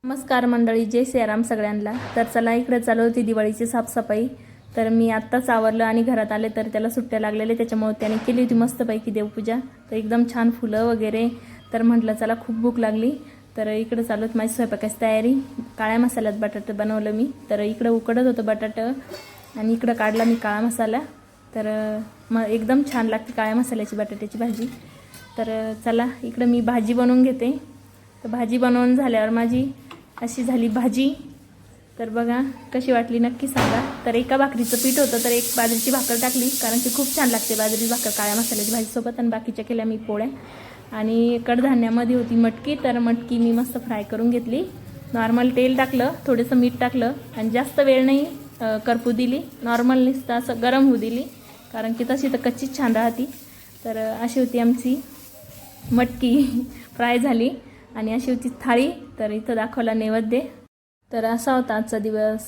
नमस्कार मंडळी, जय सियाराम सगळ्यांना। तर चला, इकडे चालू होती दिवाळीची साफसफाई। तर मी आत्ताच आवरलं आणि घरात आले तर त्याला सुट्ट्या लागलेले, त्याच्यामुळे त्याने केली होती मस्तपैकी देवपूजा। तर एकदम छान फुलं वगैरे। तर म्हटलं चला, खूप भूक लागली। तर इकडे चालू होती माझी स्वयंपाकाची तयारी। काळ्या मसाल्यात बटाटे बनवलं मी। तर इकडे उकडत होतं बटाटं आणि इकडे काढला मी काळा मसाला। तर एकदम छान लागते काळ्या मसाल्याची बटाट्याची भाजी। तर चला, इकडे मी भाजी बनवून घेते। तर भाजी बनवून झाल्यावर माझी अशी झाली भाजी। तर बघा कशी वाटली नक्की सांगा। तर एका भाकरीचं पीठ होतं तर एक बाजरीची भाकर टाकली, कारण की खूप छान लागते बाजरीची भाकर काळ्या मसाल्याची भाजीसोबत। आणि बाकीच्या केल्या मी पोळ्या। आणि कडधान्यामध्ये होती मटकी, तर मटकी मी मस्त फ्राय करून घेतली। नॉर्मल तेल टाकलं, थोडंसं मीठ टाकलं आणि जास्त वेळ नाही करपू दिली, नॉर्मल नुसतं असं गरम होऊ दिली, कारण की तशी तर कच्चीच छान राहती। तर अशी होती आमची मटकी फ्राय झाली आणि अशी होती थाळी। तर इथं दाखवला नैवेद्य। तर असा होता आजचा दिवस।